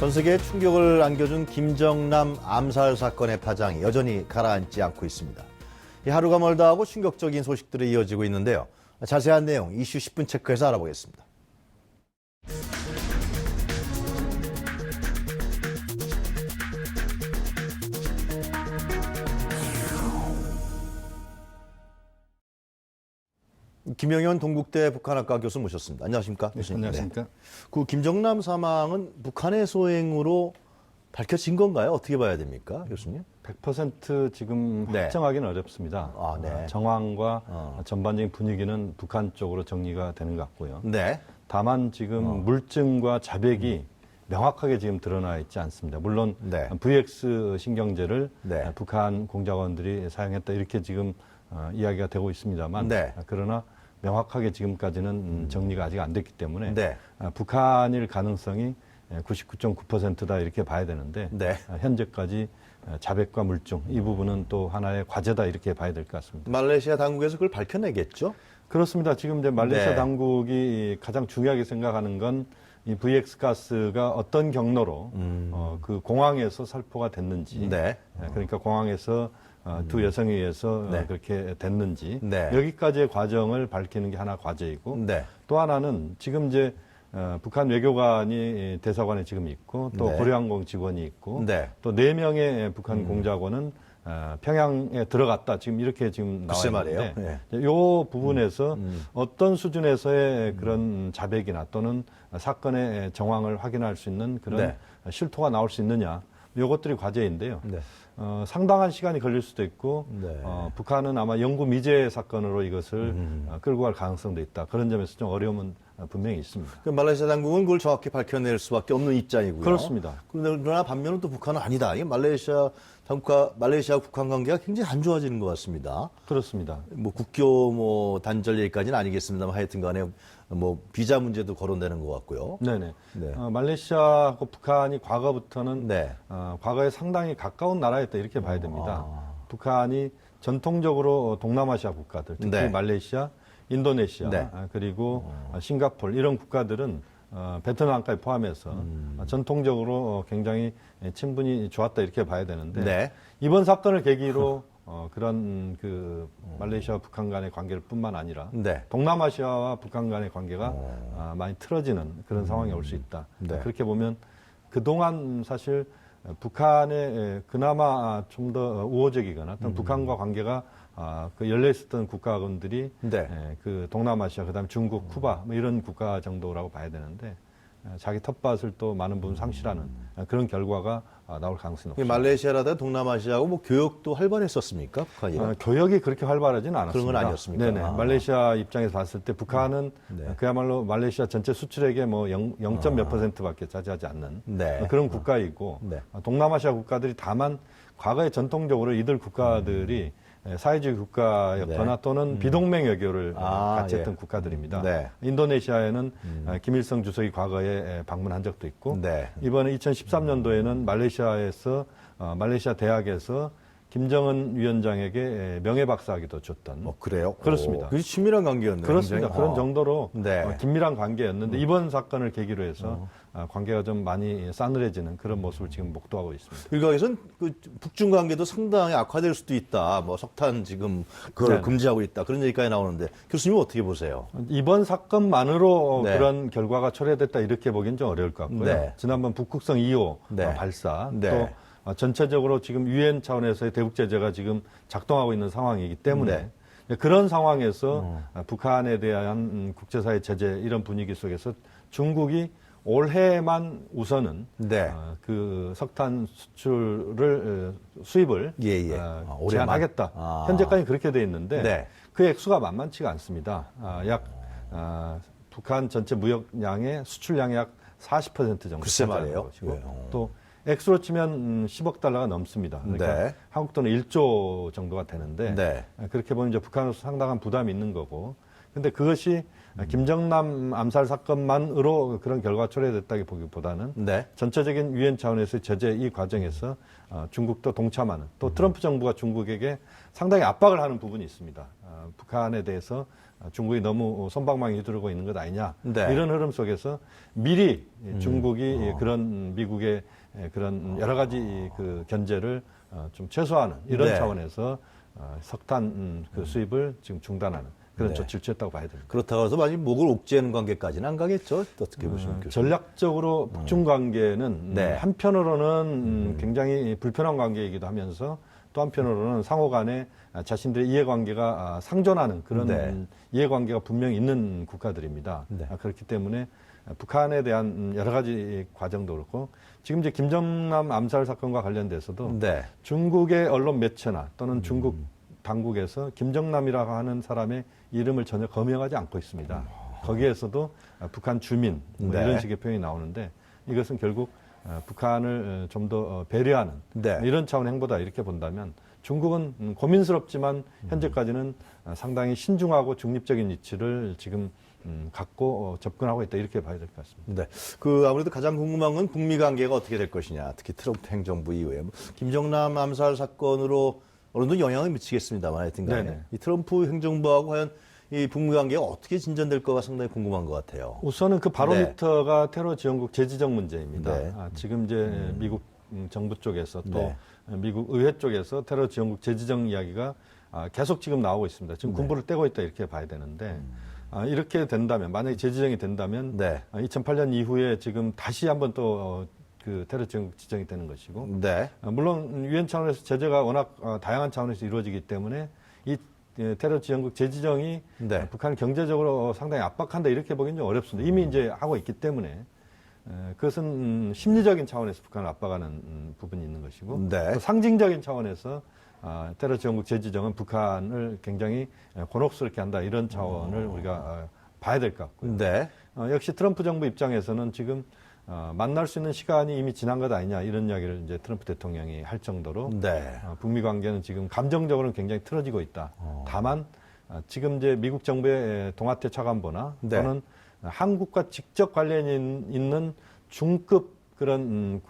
전 세계에 충격을 안겨준 김정남 암살 사건의 파장이 여전히 가라앉지 않고 있습니다. 이 하루가 멀다 하고 충격적인 소식들이 이어지고 있는데요. 자세한 내용 이슈 10분 체크해서 알아보겠습니다. 김영현 동국대 북한학과 교수 모셨습니다. 안녕하십니까? 네, 안녕하십니까? 네. 그 김정남 사망은 북한의 소행으로 밝혀진 건가요? 어떻게 봐야 됩니까, 교수님? 100% 지금 네. 확정하기는 어렵습니다. 네. 정황과 전반적인 분위기는 북한 쪽으로 정리가 되는 것 같고요. 네. 다만 지금 물증과 자백이 명확하게 지금 드러나 있지 않습니다. 물론 네. VX 신경제를 네. 북한 공작원들이 사용했다 이렇게 지금 이야기가 되고 있습니다만 네. 그러나 명확하게 지금까지는 정리가 아직 안 됐기 때문에 네. 북한일 가능성이 99.9%다 이렇게 봐야 되는데 네. 현재까지 자백과 물증 이 부분은 또 하나의 과제다 이렇게 봐야 될 것 같습니다. 말레이시아 당국에서 그걸 밝혀내겠죠? 그렇습니다. 지금 이제 말레이시아 네. 당국이 가장 중요하게 생각하는 건 이 VX 가스가 어떤 경로로 그 공항에서 살포가 됐는지, 네. 그러니까 공항에서 두 여성에 의해서 네. 그렇게 됐는지 네. 여기까지의 과정을 밝히는 게 하나 과제이고 네. 또 하나는 지금 이제 북한 외교관이 대사관에 지금 있고 또 네. 고려항공 직원이 있고 네. 또 4명의 북한 공작원은 평양에 들어갔다 지금 이렇게 지금 나와 글쎄 말이에요. 있는데 네. 요 부분에서 어떤 수준에서의 그런 자백이나 또는 사건의 정황을 확인할 수 있는 그런 네. 실토가 나올 수 있느냐 요것들이 과제인데요. 네. 상당한 시간이 걸릴 수도 있고 네. 북한은 아마 영구 미제 사건으로 이것을 끌고 갈 가능성도 있다. 그런 점에서 좀 어려움은 분명히 있습니다. 그 말레이시아 당국은 그걸 정확히 밝혀낼 수밖에 없는 입장이고요. 그렇습니다. 그러나 반면은 또 북한은 아니다. 이게 말레이시아 북한 관계가 굉장히 안 좋아지는 것 같습니다. 그렇습니다. 뭐 국교 단절 얘기까지는 아니겠습니다만 하여튼간에 뭐 비자 문제도 거론되는 것 같고요. 네네. 네. 말레이시아하고 북한이 과거부터는 네. 과거에 상당히 가까운 나라였다 이렇게 봐야 됩니다. 북한이 전통적으로 동남아시아 국가들, 특히 네. 말레이시아, 인도네시아, 네. 그리고 싱가포르 이런 국가들은 베트남까지 포함해서 전통적으로 굉장히 친분이 좋았다 이렇게 봐야 되는데 네. 이번 사건을 계기로 그런 그 말레이시아와 북한 간의 관계를 뿐만 아니라 네. 동남아시아와 북한 간의 관계가 많이 틀어지는 그런 상황이 올 수 있다. 네. 그렇게 보면 그동안 사실 북한에 그나마 좀 더 우호적이거나 또는 북한과 관계가 그 열려 있었던 국가군들이 네. 그 동남아시아 그다음에 중국, 쿠바 뭐 이런 국가 정도라고 봐야 되는데 자기 텃밭을 또 많은 부분 상실하는 그런 결과가 나올 가능성이 높습니다. 말레이시아라든가 동남아시아하고 뭐 교역도 활발했었습니까? 북한이랑? 교역이 그렇게 활발하지는 않았습니다. 그런 건 아니었습니까? 네네. 말레이시아 입장에서 봤을 때 북한은 네. 그야말로 말레이시아 전체 수출액의 뭐 0몇 %밖에 차지하지 않는 네. 그런 국가이고 네. 동남아시아 국가들이 다만 과거에 전통적으로 이들 국가들이 사회주의 국가였거나 네. 또는 비동맹 외교를 같이 했던 예. 국가들입니다. 네. 인도네시아에는 김일성 주석이 과거에 방문한 적도 있고 네. 이번에 2013년도에는 말레이시아에서 말레이시아 대학에서 김정은 위원장에게 명예박사학위도 줬던 그래요? 그렇습니다. 그게 친밀한 관계였네요. 그렇습니다. 굉장히. 그런 정도로 네. 긴밀한 관계였는데 이번 사건을 계기로 해서 관계가 좀 많이 싸늘해지는 그런 모습을 지금 목도하고 있습니다. 일각에서는 그 북중 관계도 상당히 악화될 수도 있다. 뭐 석탄 지금 그걸 네네. 금지하고 있다. 그런 얘기까지 나오는데 교수님은 어떻게 보세요? 이번 사건만으로 네. 그런 결과가 초래됐다 이렇게 보기는 좀 어려울 것 같고요. 네. 지난번 북극성 2호 네. 발사 네. 또 전체적으로 지금 유엔 차원에서의 대북 제재가 지금 작동하고 있는 상황이기 때문에 그런 상황에서 북한에 대한 국제사회 제재 이런 분위기 속에서 중국이 올해만 우선은 네. 그 석탄 수입을 예, 예. 올해만. 제한하겠다. 현재까지 그렇게 돼 있는데 네. 그 액수가 만만치가 않습니다. 북한 전체 무역량의 수출량의 약 40% 정도 글쎄 차지하는 말이에요. 것이고 예. 또 액수로 치면 10억 달러가 넘습니다. 그러니까 네. 한국 돈은 1조 정도가 되는데 네. 그렇게 보면 이제 북한으로서 상당한 부담이 있는 거고. 근데 그것이 김정남 암살 사건만으로 그런 결과가 초래됐다기보다는 네. 전체적인 유엔 차원에서의 제재 이 과정에서 중국도 동참하는 또 트럼프 정부가 중국에게 상당히 압박을 하는 부분이 있습니다. 북한에 대해서 중국이 너무 솜방망이 휘두르고 있는 것 아니냐. 네. 이런 흐름 속에서 미리 중국이 그런 미국의 그런 여러 가지 그 견제를 좀 최소화하는 이런 네. 차원에서 석탄 그 수입을 지금 중단하는 그런 네. 조치를 취했다고 봐야 됩니다. 그렇다고 해서 만약 목을 옥죄는 관계까지는 안 가겠죠? 어떻게 보십니까? 전략적으로 북중 관계는 네. 한편으로는 굉장히 불편한 관계이기도 하면서 또 한편으로는 상호 간에 자신들의 이해관계가 상존하는 그런 네. 이해관계가 분명히 있는 국가들입니다. 네. 그렇기 때문에 북한에 대한 여러 가지 과정도 그렇고 지금 이제 김정남 암살 사건과 관련돼서도 네. 중국의 언론 매체나 또는 중국 당국에서 김정남이라고 하는 사람의 이름을 전혀 거명하지 않고 있습니다. 거기에서도 북한 주민 뭐 네. 이런 식의 표현이 나오는데 이것은 결국 북한을 좀 더 배려하는 네. 이런 차원의 행보다 이렇게 본다면 중국은 고민스럽지만 현재까지는 상당히 신중하고 중립적인 위치를 지금 갖고 접근하고 있다 이렇게 봐야 될 것 같습니다. 네. 아무래도 가장 궁금한 건 북미 관계가 어떻게 될 것이냐. 특히 트럼프 행정부 이후에. 김정남 암살 사건으로 어느 정도 영향을 미치겠습니다만 하여튼 간에. 네네. 이 트럼프 행정부하고 과연 이 북미 관계가 어떻게 진전될 거가 상당히 궁금한 것 같아요. 우선은 그 바로미터가 테러 지원국 재지정 문제입니다. 네. 지금 이제 미국 정부 쪽에서 또 네. 미국 의회 쪽에서 테러 지원국 재지정 이야기가 계속 지금 나오고 있습니다. 지금 군부를 떼고 있다 이렇게 봐야 되는데 이렇게 된다면 만약에 재지정이 된다면 네. 2008년 이후에 지금 다시 한번 또 그 테러 지원국 지정이 되는 것이고 네. 물론 유엔 차원에서 제재가 워낙 다양한 차원에서 이루어지기 때문에 이 테러 지원국 재지정이 네. 북한을 경제적으로 상당히 압박한다 이렇게 보기는 좀 어렵습니다. 이미 이제 하고 있기 때문에 그것은 심리적인 차원에서 북한을 압박하는 부분이 있는 것이고 네. 또 상징적인 차원에서 테러 지원국 재지정은 북한을 굉장히 곤혹스럽게 한다 이런 차원을 우리가 봐야 될 것 같고요. 네. 역시 트럼프 정부 입장에서는 지금 만날 수 있는 시간이 이미 지난 것 아니냐 이런 이야기를 이제 트럼프 대통령이 할 정도로 네. 북미 관계는 지금 감정적으로는 굉장히 틀어지고 있다. 다만 지금 이제 미국 정부의 동아태 차관보나 네. 또는 한국과 직접 관련이 있는 중급 그런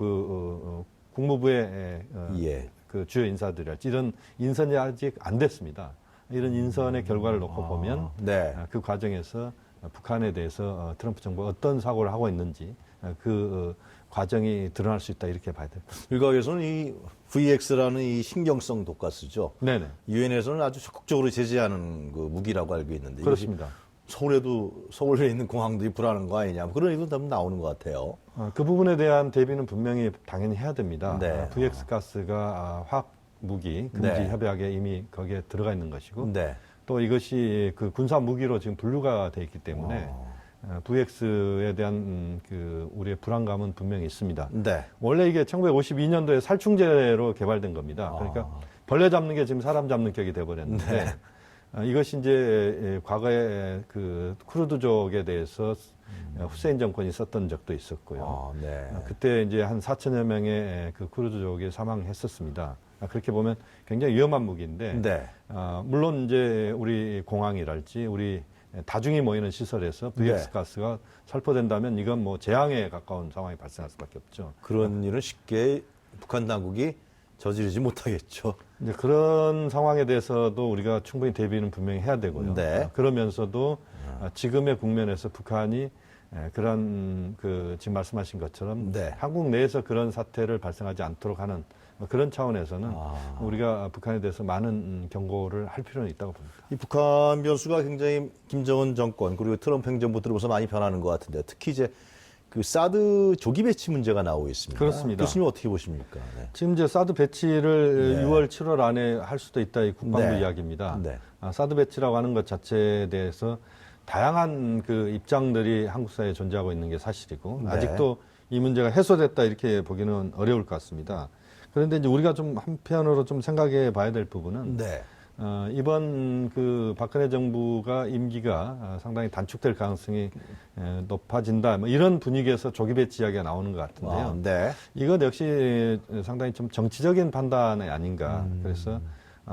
국무부의 예. 그 주요 인사들이랄지 이런 인선이 아직 안 됐습니다. 이런 인선의 결과를 놓고 보면 네. 그 과정에서 북한에 대해서 트럼프 정부가 어떤 사고를 하고 있는지 그 과정이 드러날 수 있다 이렇게 봐야 됩니다. 일각에서는 이 VX라는 이 신경성 독가스죠. 네네. 유엔에서는 아주 적극적으로 제재하는 그 무기라고 알고 있는데 그렇습니다. 서울에 있는 공항들이 불안한 거 아니냐 그런 얘기도 나오는 것 같아요. 그 부분에 대한 대비는 분명히 당연히 해야 됩니다. 네. VX 가스가 화학 무기 금지 네. 협약에 이미 거기에 들어가 있는 것이고 네. 또 이것이 그 군사 무기로 지금 분류가 돼 있기 때문에 VX에 대한 그 우리의 불안감은 분명히 있습니다. 네. 원래 이게 1952년도에 살충제로 개발된 겁니다. 그러니까 벌레 잡는 게 지금 사람 잡는 격이 돼버렸는데 이것이 이제 과거에 그 쿠르드족에 대해서 후세인 정권이 썼던 적도 있었고요. 네. 그때 이제 한 4천여 명의 그 쿠르드족이 사망했었습니다. 그렇게 보면 굉장히 위험한 무기인데, 네. 물론 이제 우리 공항이랄지 우리 다중이 모이는 시설에서 VX 네. 가스가 살포된다면 이건 뭐 재앙에 가까운 상황이 발생할 수밖에 없죠. 그런 일은 쉽게 북한 당국이 저지르지 못하겠죠. 이제 그런 상황에 대해서도 우리가 충분히 대비는 분명히 해야 되고요. 네. 그러면서도 지금의 국면에서 북한이 그런 그 지금 말씀하신 것처럼 네. 한국 내에서 그런 사태를 발생하지 않도록 하는 그런 차원에서는 우리가 북한에 대해서 많은 경고를 할 필요는 있다고 봅니다. 이 북한 변수가 굉장히 김정은 정권 그리고 트럼프 행정부 들어서 많이 변하는 것 같은데 특히 이제 그 사드 조기 배치 문제가 나오고 있습니다. 그렇습니다. 교수님 어떻게 보십니까? 네. 지금 이제 사드 배치를 네. 6월, 7월 안에 할 수도 있다 이 국방부 네. 이야기입니다. 네. 사드 배치라고 하는 것 자체에 대해서 다양한 그 입장들이 한국 사회에 존재하고 있는 게 사실이고 네. 아직도 이 문제가 해소됐다 이렇게 보기는 어려울 것 같습니다. 그런데 이제 우리가 좀 한편으로 좀 생각해 봐야 될 부분은 네. 이번 그 박근혜 정부가 임기가 상당히 단축될 가능성이 높아진다. 뭐 이런 분위기에서 조기 배치 이야기가 나오는 것 같은데요. 네. 이것 역시 상당히 좀 정치적인 판단이 아닌가. 그래서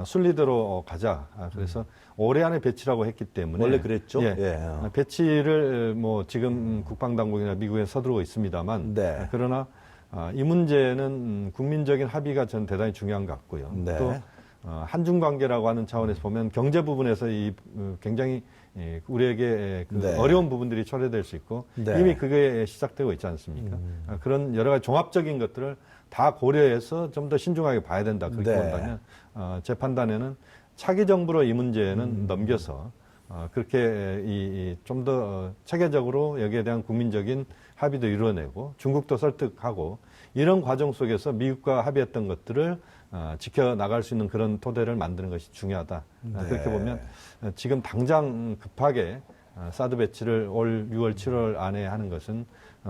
순리대로 가자. 그래서 올해 안에 배치라고 했기 때문에 원래 그랬죠. 예, 예. 배치를 뭐 지금 국방당국이나 미국에 서두르고 있습니다만 네. 그러나 이 문제는 국민적인 합의가 저는 대단히 중요한 것 같고요. 네. 또 한중 관계라고 하는 차원에서 보면 경제 부분에서 굉장히 우리에게 그 네. 어려운 부분들이 초래될 수 있고 네. 이미 그게 시작되고 있지 않습니까? 그런 여러 가지 종합적인 것들을 다 고려해서 좀 더 신중하게 봐야 된다. 그렇게 네. 본다면 제 판단에는 차기 정부로 이 문제는 넘겨서 그렇게 좀 더 체계적으로 여기에 대한 국민적인 합의도 이루어내고 중국도 설득하고 이런 과정 속에서 미국과 합의했던 것들을 지켜나갈 수 있는 그런 토대를 만드는 것이 중요하다. 네. 그렇게 보면 지금 당장 급하게 사드 배치를 올 6월, 7월 안에 하는 것은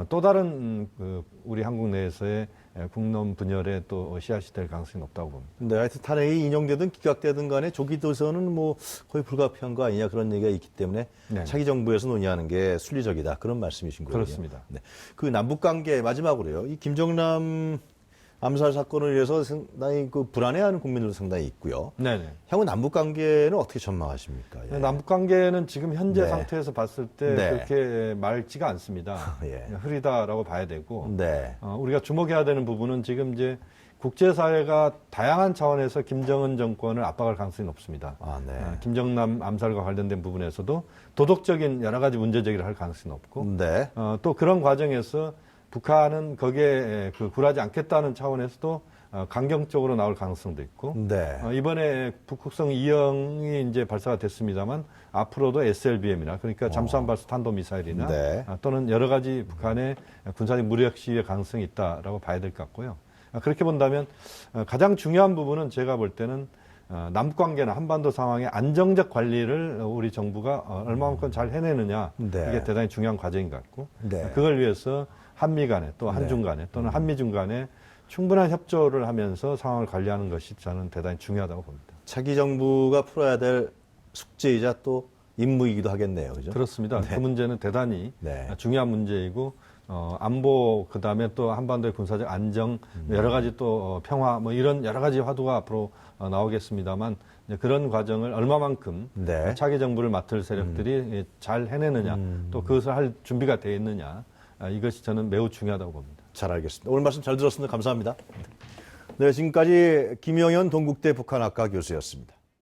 또 다른 우리 한국 내에서의 국론 분열에 또 씨앗이 될 가능성이 높다고 봅니다. 네, 하여튼 탄핵이 인용되든 기각되든 간에 조기 도서는 뭐 거의 불가피한 거 아니냐 그런 얘기가 있기 때문에 네. 차기 정부에서 논의하는 게 순리적이다 그런 말씀이신 거예요. 그렇습니다. 네. 그 남북 관계 마지막으로요. 이 김정남 암살 사건을 위해서 상당히 그 불안해하는 국민들도 상당히 있고요. 네네. 향후 남북 관계는 어떻게 전망하십니까? 예. 남북 관계는 지금 현재 네. 상태에서 봤을 때 네. 그렇게 맑지가 않습니다. 예. 흐리다라고 봐야 되고 네. 우리가 주목해야 되는 부분은 지금 이제 국제사회가 다양한 차원에서 김정은 정권을 압박할 가능성이 높습니다. 아, 네. 김정남 암살과 관련된 부분에서도 도덕적인 여러 가지 문제 제기를 할 가능성이 높고 네. 또 그런 과정에서 북한은 거기에 굴하지 않겠다는 차원에서도 강경적으로 나올 가능성도 있고 네. 이번에 북극성 2형이 이제 발사가 됐습니다만 앞으로도 SLBM이나 그러니까 잠수함 발사 탄도미사일이나 네. 또는 여러 가지 북한의 군사적 무력 시위의 가능성이 있다라고 봐야 될 것 같고요. 그렇게 본다면 가장 중요한 부분은 제가 볼 때는 남북 관계나 한반도 상황의 안정적 관리를 우리 정부가 얼마만큼 잘 해내느냐 네. 이게 대단히 중요한 과정인 것 같고 네. 그걸 위해서 한미 간에 또 한중 간에 또는 한미중 간에 충분한 협조를 하면서 상황을 관리하는 것이 저는 대단히 중요하다고 봅니다. 차기 정부가 풀어야 될 숙제이자 또 임무이기도 하겠네요. 그죠? 그렇습니다. 네. 그 문제는 대단히 네. 중요한 문제이고 안보 그다음에 또 한반도의 군사적 안정 여러 가지 또 평화 뭐 이런 여러 가지 화두가 앞으로 나오겠습니다만 그런 과정을 얼마만큼 네. 차기 정부를 맡을 세력들이 잘 해내느냐 또 그것을 할 준비가 되어 있느냐 이것이 저는 매우 중요하다고 봅니다. 잘 알겠습니다. 오늘 말씀 잘 들었습니다. 감사합니다. 네, 지금까지 김영현 동국대 북한학과 교수였습니다.